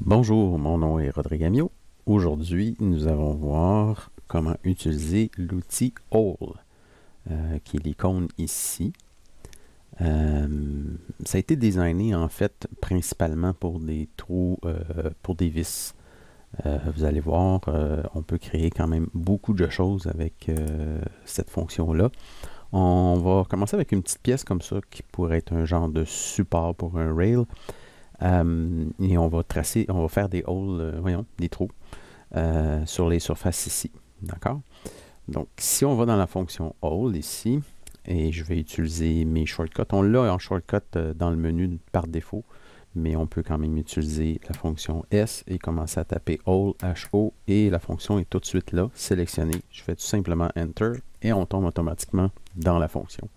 Bonjour, mon nom est Rodrigue Amiot. Aujourd'hui, nous allons voir comment utiliser l'outil Hole, qui est l'icône ici. Ça a été designé en fait principalement pour des trous, pour des vis. Vous allez voir, on peut créer quand même beaucoup de choses avec cette fonction-là. On va commencer avec une petite pièce comme ça qui pourrait être un genre de support pour un rail. Et on va tracer, on va faire des holes, des trous sur les surfaces ici. D'accord? Donc, si on va dans la fonction hole ici, et je vais utiliser mes shortcuts, on l'a en shortcut dans le menu par défaut, mais on peut quand même utiliser la fonction S et commencer à taper hole, H-O, et la fonction est tout de suite là, sélectionnée. Je fais tout simplement Enter et on tombe automatiquement dans la fonction.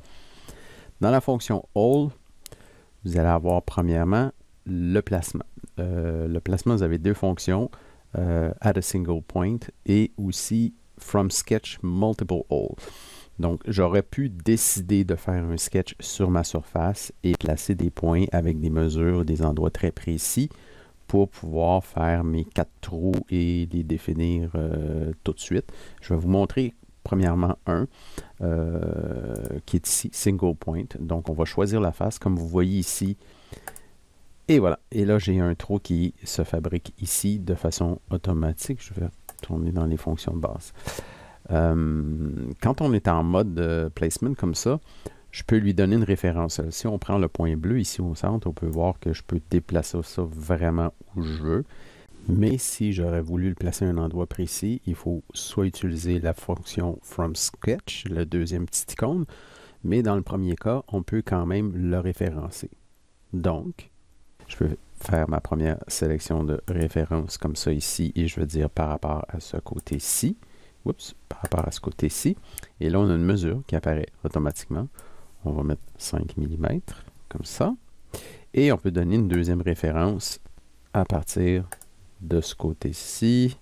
Dans la fonction hole, vous allez avoir premièrement le placement. Le placement, vous avez deux fonctions, at a single point et aussi from sketch multiple hole. Donc, j'aurais pu décider de faire un sketch sur ma surface et placer des points avec des mesures, des endroits très précis pour pouvoir faire mes 4 trous et les définir tout de suite. Je vais vous montrer premièrement un qui est ici, single point. Donc, on va choisir la face comme vous voyez ici. Et voilà. Et là, j'ai un trou qui se fabrique ici de façon automatique. Je vais tourner dans les fonctions de base. Quand on est en mode placement comme ça, je peux lui donner une référence. Si on prend le point bleu ici au centre, on peut voir que je peux déplacer ça vraiment où je veux. Mais si j'aurais voulu le placer à un endroit précis, il faut soit utiliser la fonction from sketch, le deuxième petit icône, mais dans le premier cas, on peut quand même le référencer. Donc, je peux faire ma première sélection de référence comme ça ici et je veux dire par rapport à ce côté-ci. Oups, par rapport à ce côté-ci. Et là, on a une mesure qui apparaît automatiquement. On va mettre 5 mm comme ça. Et on peut donner une deuxième référence à partir de ce côté-ci.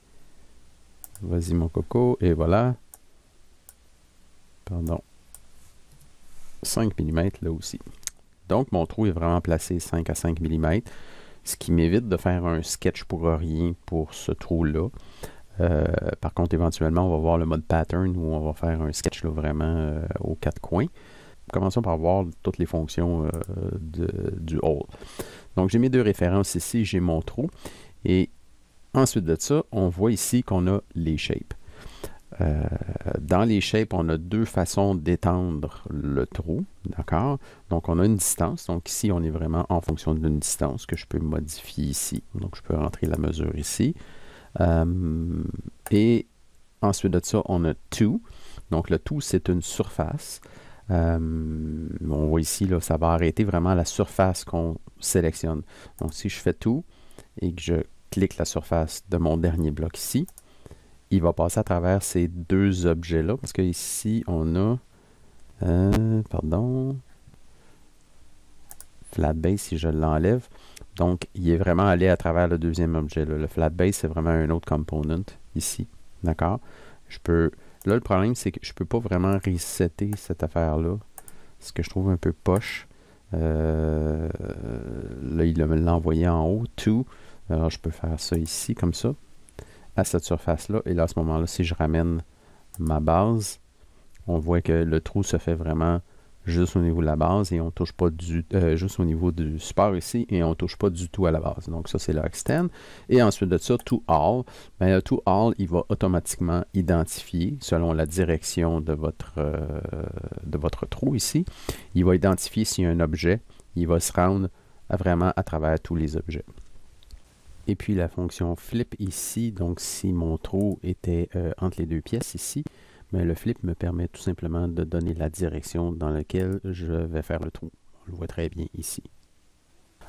Vas-y mon coco. Et voilà. Pardon. 5 mm là aussi. Donc, mon trou est vraiment placé 5 à 5 mm, ce qui m'évite de faire un sketch pour rien pour ce trou-là. Par contre, éventuellement, on va voir le mode pattern où on va faire un sketch là, vraiment aux 4 coins. Commençons par voir toutes les fonctions du hole. Donc, j'ai mes deux références ici, j'ai mon trou. Et ensuite de ça, on voit ici qu'on a les shapes. Dans les shapes, on a deux façons d'étendre le trou, d'accord? Donc, on a une distance. Donc, ici, on est vraiment en fonction d'une distance que je peux modifier ici. Donc, je peux rentrer la mesure ici. Et ensuite de ça, on a to. Donc, le to, c'est une surface. On voit ici, là, ça va arrêter vraiment la surface qu'on sélectionne. Donc, si je fais to et que je clique la surface de mon dernier bloc ici, il va passer à travers ces deux objets-là, parce que ici, on a, flat base, si je l'enlève. Donc, il est vraiment allé à travers le deuxième objet. Là. Le flat base, c'est vraiment un autre component ici. D'accord? Je peux... Là, le problème, c'est que je ne peux pas vraiment resetter cette affaire-là. Ce que je trouve un peu poche. Là, il me l'a envoyé en haut. To. Alors, je peux faire ça ici, comme ça, à cette surface-là. Et là, à ce moment-là, si je ramène ma base, on voit que le trou se fait vraiment juste au niveau de la base et on touche pas juste au niveau du support ici et on touche pas du tout à la base. Donc ça, c'est le extend. Et ensuite de ça, to all. Ben, le to all, il va automatiquement identifier, selon la direction de votre trou ici, il va identifier s'il y a un objet. Il va se rendre vraiment à travers tous les objets. Et puis la fonction flip ici, donc si mon trou était entre les deux pièces ici, mais le flip me permet tout simplement de donner la direction dans laquelle je vais faire le trou. On le voit très bien ici.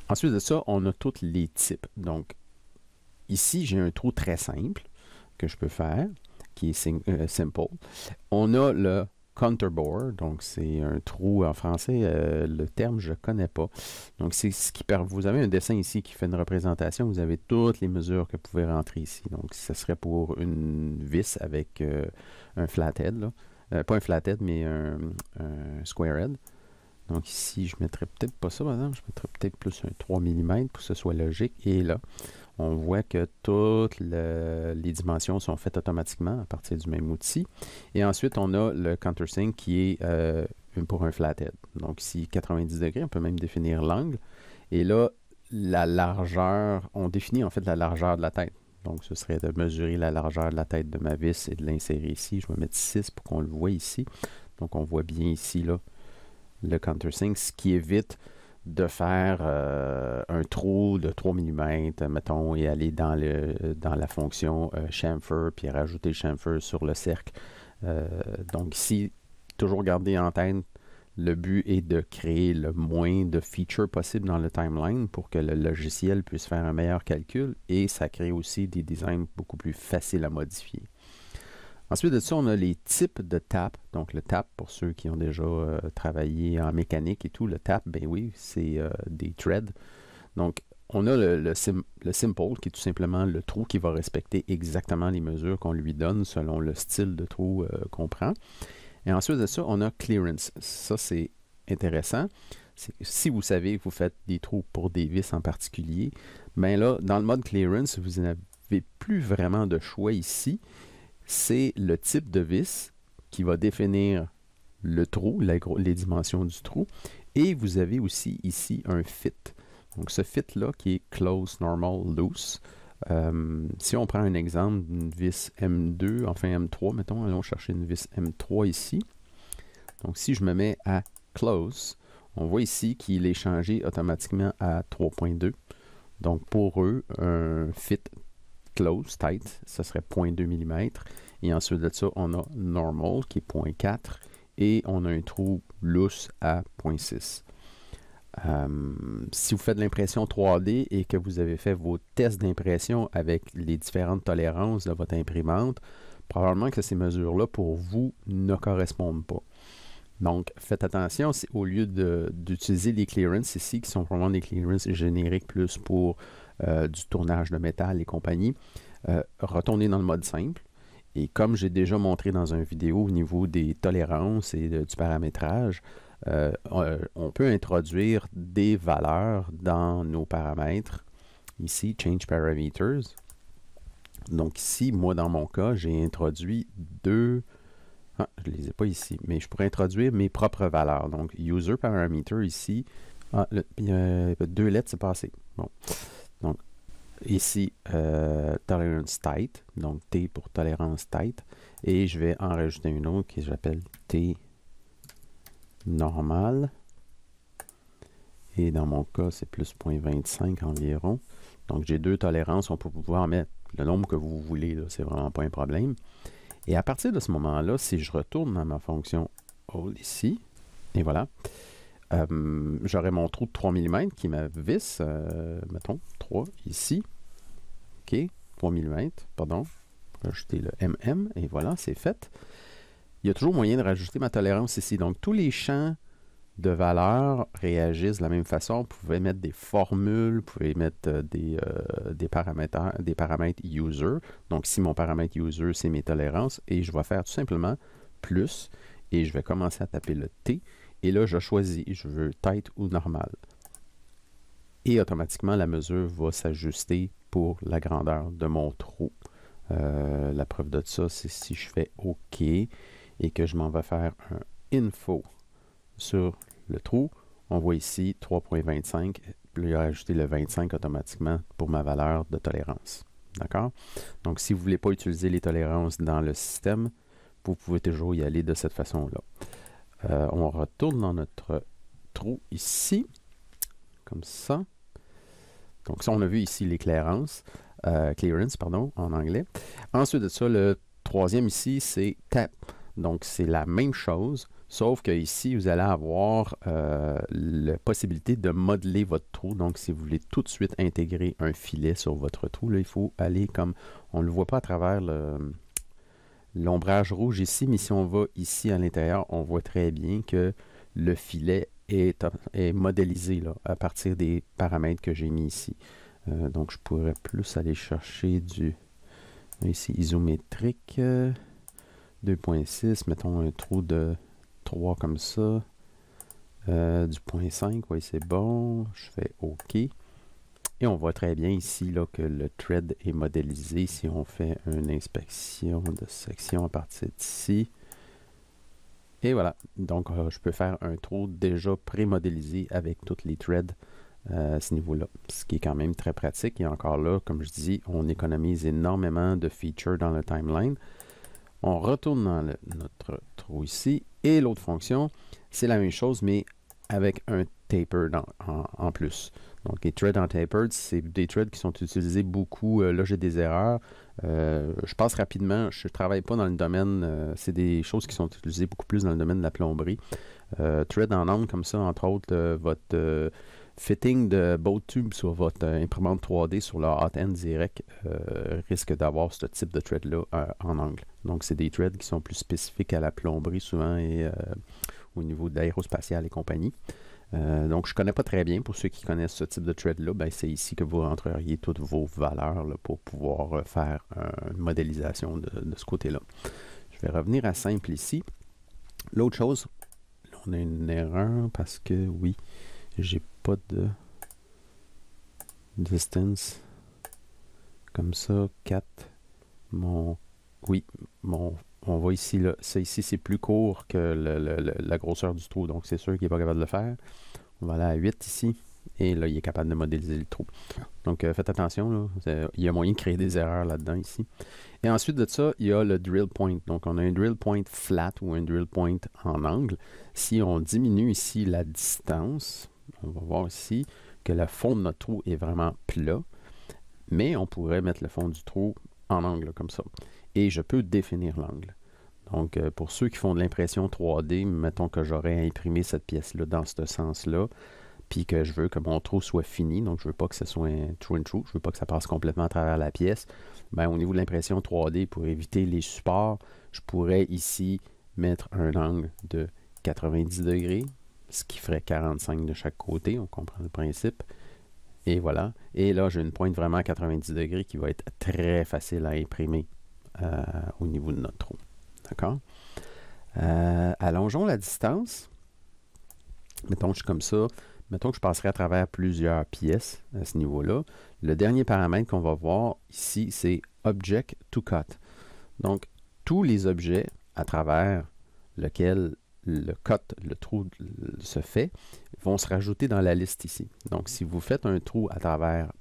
Ensuite de ça, on a tous les types. Donc, ici, j'ai un trou très simple que je peux faire, qui est simple. On a le counterbore, donc c'est un trou en français, le terme je ne connais pas. Donc c'est ce qui permet, vous avez un dessin ici qui fait une représentation, vous avez toutes les mesures que vous pouvez rentrer ici. Donc ce serait pour une vis avec un flathead, là. Pas un flathead, mais un square head. Donc ici, je ne mettrais peut-être pas ça, par exemple. Je mettrais peut-être plus un 3 mm pour que ce soit logique. Et là, on voit que toutes les dimensions sont faites automatiquement à partir du même outil. Et ensuite, on a le countersink qui est pour un flathead. Donc ici, 90 degrés, on peut même définir l'angle. Et là, la largeur, on définit en fait la largeur de la tête. Donc, ce serait de mesurer la largeur de la tête de ma vis et de l'insérer ici. Je vais mettre 6 pour qu'on le voit ici. Donc, on voit bien ici, là, le countersink, ce qui évite de faire un trou de 3 mm, mettons, et aller dans la fonction chamfer, puis rajouter le chamfer sur le cercle. Donc ici, toujours garder en tête, le but est de créer le moins de features possible dans le timeline pour que le logiciel puisse faire un meilleur calcul, et ça crée aussi des designs beaucoup plus faciles à modifier. Ensuite de ça, on a les types de tap. Donc, le tap, pour ceux qui ont déjà travaillé en mécanique et tout, le tap, ben oui, c'est des threads. Donc, on a le simple, qui est tout simplement le trou qui va respecter exactement les mesures qu'on lui donne selon le style de trou qu'on prend. Et ensuite de ça, on a clearance. Ça, c'est intéressant. Si vous savez que vous faites des trous pour des vis en particulier, ben là, dans le mode clearance, vous n'avez plus vraiment de choix ici. C'est le type de vis qui va définir le trou, les dimensions du trou. Et vous avez aussi ici un fit. Donc ce fit-là qui est close, normal, loose. Si on prend un exemple d'une vis M2, enfin M3, mettons, allons chercher une vis M3 ici. Donc si je me mets à close, on voit ici qu'il est changé automatiquement à 3.2. Donc pour eux, un fit close, tight, ça serait 0.2 mm. Et ensuite de ça, on a normal qui est 0.4 et on a un trou loose à 0.6. Si vous faites de l'impression 3D et que vous avez fait vos tests d'impression avec les différentes tolérances de votre imprimante, probablement que ces mesures-là pour vous ne correspondent pas. Donc, faites attention, au lieu d'utiliser les clearances ici, qui sont vraiment des clearances génériques plus pour du tournage de métal et compagnie, retournez dans le mode simple. Et comme j'ai déjà montré dans une vidéo au niveau des tolérances et du paramétrage, on peut introduire des valeurs dans nos paramètres. Ici, Change Parameters. Donc ici, moi dans mon cas, j'ai introduit deux... Ah, je ne les ai pas ici, mais je pourrais introduire mes propres valeurs. Donc, User Parameter ici. Ah, deux lettres, c'est passé. Bon. Donc, ici, Tolerance Tight. Donc, T pour tolérance tight. Et je vais en rajouter une autre que j'appelle T normal. Et dans mon cas, c'est plus 0.25 environ. Donc, j'ai deux tolérances. On peut pouvoir mettre le nombre que vous voulez. C'est vraiment pas un problème. Et à partir de ce moment-là, si je retourne dans ma fonction hold ici, et voilà, j'aurai mon trou de 3 mm qui est ma vis, mettons, 3 ici. OK, 3 mm, pardon. Rajouter le MM, et voilà, c'est fait. Il y a toujours moyen de rajouter ma tolérance ici. Donc, tous les champs de valeurs réagissent de la même façon. Vous pouvez mettre des formules, vous pouvez mettre des paramètres user. Donc, si mon paramètre user, c'est mes tolérances, et je vais faire tout simplement plus, et je vais commencer à taper le T, et là, je choisis, je veux tight ou normal. Et automatiquement, la mesure va s'ajuster pour la grandeur de mon trou. La preuve de ça, c'est si je fais OK et que je m'en vais faire un info sur le trou, on voit ici 3.25, puis il a rajouté le 25 automatiquement pour ma valeur de tolérance. D'accord? Donc, si vous ne voulez pas utiliser les tolérances dans le système, vous pouvez toujours y aller de cette façon-là. On retourne dans notre trou ici, comme ça. Donc, ça, on a vu ici les clearance, pardon, en anglais. Ensuite de ça, le troisième ici, c'est tap. Donc, c'est la même chose, sauf que ici, vous allez avoir la possibilité de modeler votre trou. Donc, si vous voulez tout de suite intégrer un filet sur votre trou, là, il faut aller comme... On ne le voit pas à travers l'ombrage rouge ici, mais si on va ici à l'intérieur, on voit très bien que le filet est modélisé là, à partir des paramètres que j'ai mis ici. Donc, je pourrais plus aller chercher du... Ici, isométrique... 2.6, mettons un trou de 3 comme ça. Du point 5, oui, c'est bon. Je fais OK. Et on voit très bien ici là, que le thread est modélisé. Si on fait une inspection de section à partir d'ici. Et voilà. Donc, je peux faire un trou déjà pré-modélisé avec toutes les threads à ce niveau-là. Ce qui est quand même très pratique. Et encore là, comme je dis, on économise énormément de features dans le timeline. On retourne dans notre trou ici. Et l'autre fonction, c'est la même chose, mais avec un taper en plus. Donc, les threads en tapered, c'est des threads qui sont utilisés beaucoup. Là, j'ai des erreurs. Je passe rapidement. Je ne travaille pas dans le domaine. C'est des choses qui sont utilisées beaucoup plus dans le domaine de la plomberie. Thread en angle comme ça, entre autres, votre fitting de boat tube sur votre imprimante 3D sur le hot end direct risque d'avoir ce type de thread-là en angle. Donc, c'est des threads qui sont plus spécifiques à la plomberie souvent et au niveau de l'aérospatial et compagnie. Donc, je ne connais pas très bien. Pour ceux qui connaissent ce type de thread-là, ben, c'est ici que vous rentreriez toutes vos valeurs là, pour pouvoir faire une modélisation de ce côté-là. Je vais revenir à simple ici. L'autre chose, on a une erreur parce que, oui, j'ai pas de distance comme ça. 4. Oui, on voit ici, là, ça ici, c'est plus court que la grosseur du trou, donc c'est sûr qu'il n'est pas capable de le faire. On va aller à 8 ici, et là, il est capable de modéliser le trou. Donc, faites attention, là, il y a moyen de créer des erreurs là-dedans, ici. Et ensuite de ça, il y a le drill point. Donc, on a un drill point flat ou un drill point en angle. Si on diminue ici la distance, on va voir ici que le fond de notre trou est vraiment plat, mais on pourrait mettre le fond du trou en angle, comme ça. Et je peux définir l'angle. Donc, pour ceux qui font de l'impression 3D, mettons que j'aurais imprimé cette pièce-là dans ce sens-là, puis que je veux que mon trou soit fini, donc je veux pas que ce soit un true and true, je veux pas que ça passe complètement à travers la pièce. Ben, au niveau de l'impression 3D, pour éviter les supports, je pourrais ici mettre un angle de 90 degrés, ce qui ferait 45 de chaque côté, on comprend le principe. Et voilà. Et là, j'ai une pointe vraiment à 90 degrés qui va être très facile à imprimer au niveau de notre trou. D'accord? Allongeons la distance. Mettons que je suis comme ça. Mettons que je passerai à travers plusieurs pièces à ce niveau-là. Le dernier paramètre qu'on va voir ici, c'est Object to Cut. Donc, tous les objets à travers lesquels le cut, le trou se fait, vont se rajouter dans la liste ici. Donc, si vous faites un trou à travers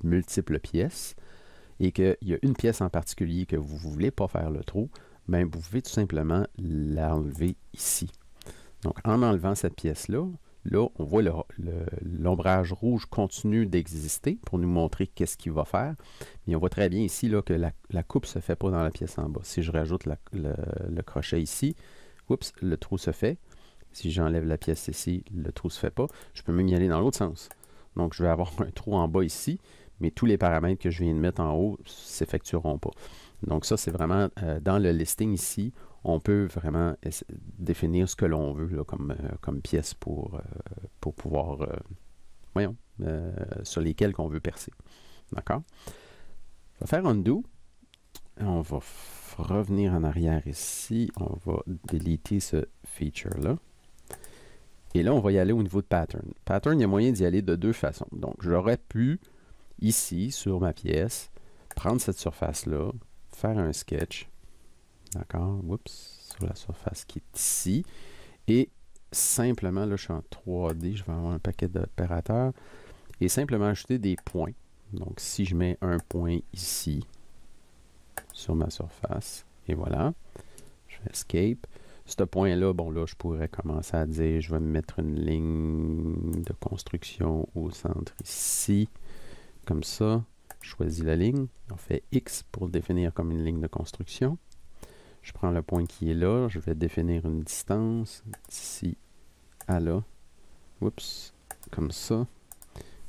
multiples pièces et qu'il y a une pièce en particulier que vous ne voulez pas faire le trou, ben, vous pouvez tout simplement l'enlever ici. Donc, en enlevant cette pièce-là, là, on voit l'ombrage rouge continue d'exister pour nous montrer qu'est-ce qu'il va faire. Mais on voit très bien ici là, que la coupe ne se fait pas dans la pièce en bas. Si je rajoute le crochet ici, oups, le trou se fait. Si j'enlève la pièce ici, le trou ne se fait pas. Je peux même y aller dans l'autre sens. Donc, je vais avoir un trou en bas ici, mais tous les paramètres que je viens de mettre en haut ne s'effectueront pas. Donc, ça, c'est vraiment dans le listing ici, on peut vraiment définir ce que l'on veut là, comme pièce pour pouvoir, sur lesquelles qu'on veut percer. D'accord? On va faire undo. On va revenir en arrière ici. On va déliter ce feature-là. Et là, on va y aller au niveau de pattern. Pattern, il y a moyen d'y aller de deux façons. Donc, j'aurais pu, ici, sur ma pièce, prendre cette surface-là, faire un sketch. D'accord? Oups, sur la surface qui est ici. Et simplement, là, je suis en 3D, je vais avoir un paquet d'opérateurs. Et simplement ajouter des points. Donc, si je mets un point ici, sur ma surface, et voilà, je fais escape. Ce point-là, bon là, je pourrais commencer à dire, je vais mettre une ligne de construction au centre ici, comme ça. Je choisis la ligne, on fait X pour le définir comme une ligne de construction. Je prends le point qui est là, je vais définir une distance d'ici à là, oups, comme ça,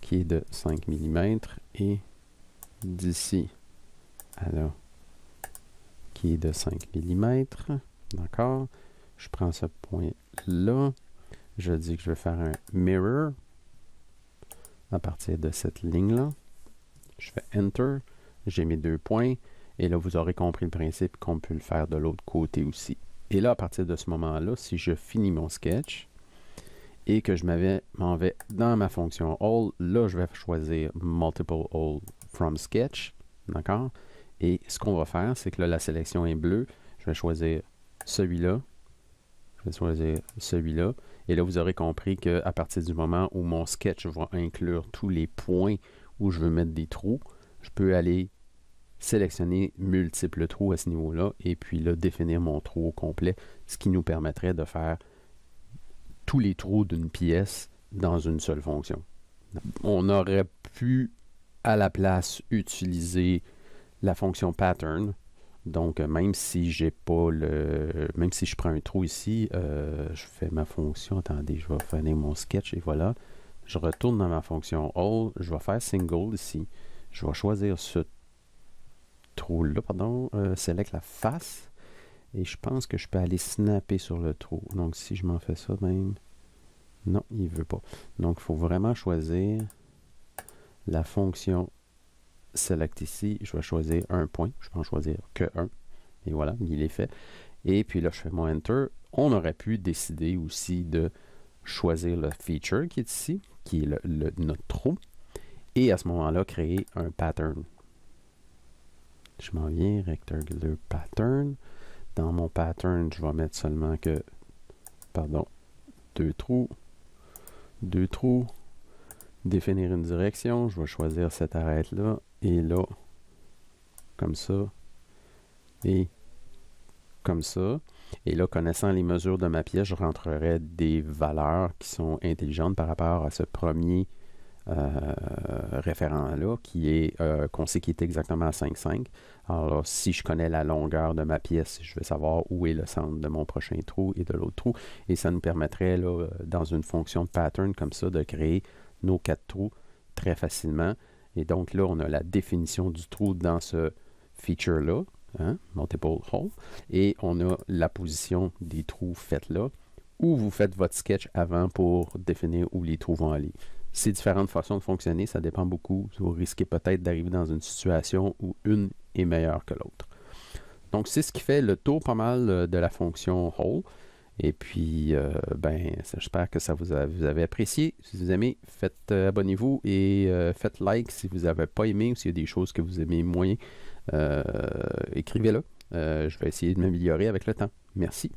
qui est de 5 mm, et d'ici à là, qui est de 5 mm, d'accord? Je prends ce point-là, je dis que je vais faire un mirror à partir de cette ligne-là. Je fais Enter, j'ai mes deux points, et là, vous aurez compris le principe qu'on peut le faire de l'autre côté aussi. Et là, à partir de ce moment-là, si je finis mon sketch, et que je m'en vais dans ma fonction All, là, je vais choisir Multiple All from Sketch, d'accord? Et ce qu'on va faire, c'est que là, la sélection est bleue. Je vais choisir celui-là. Je vais choisir celui-là. Et là, vous aurez compris qu'à partir du moment où mon sketch va inclure tous les points où je veux mettre des trous, je peux aller sélectionner multiples trous à ce niveau-là et puis là, définir mon trou au complet, ce qui nous permettrait de faire tous les trous d'une pièce dans une seule fonction. On aurait pu, à la place, utiliser la fonction pattern. Donc, même si j'ai pas le. Même si je prends un trou ici, je fais ma fonction. Attendez, je vais finir mon sketch et voilà. Je retourne dans ma fonction all. Je vais faire single ici. Je vais choisir ce trou-là, pardon. Select la face. Et je pense que je peux aller snapper sur le trou. Donc, si je m'en fais ça même. Non, il ne veut pas. Donc, il faut vraiment choisir la fonction select ici. Je vais choisir un point. Je peux en choisir que un. Et voilà, il est fait. Et puis là, je fais mon Enter. On aurait pu décider aussi de choisir le feature qui est ici, qui est notre trou. Et à ce moment-là, créer un pattern. Je m'en viens, rectangular pattern. Dans mon pattern, je vais mettre seulement que, deux trous. Définir une direction. Je vais choisir cette arête-là. Et là, comme ça. Et comme ça. Et là, connaissant les mesures de ma pièce, je rentrerai des valeurs qui sont intelligentes par rapport à ce premier référent-là, qui est qu'on sait qu'il est exactement à 5,5. Alors là, si je connais la longueur de ma pièce, je vais savoir où est le centre de mon prochain trou et de l'autre trou. Et ça nous permettrait, là, dans une fonction de pattern comme ça, de créer nos 4 trous très facilement. Et donc là, on a la définition du trou dans ce feature-là, hein, multiple hole, et on a la position des trous faits là, où vous faites votre sketch avant pour définir où les trous vont aller. C'est différentes façons de fonctionner, ça dépend beaucoup. Vous risquez peut-être d'arriver dans une situation où une est meilleure que l'autre. Donc, c'est ce qui fait le tour pas mal de la fonction hole. Et puis, j'espère que ça vous avez apprécié. Si vous aimez, faites abonnez-vous et faites like si vous n'avez pas aimé ou s'il y a des choses que vous aimez moins. Écrivez-le. Je vais essayer de m'améliorer avec le temps. Merci.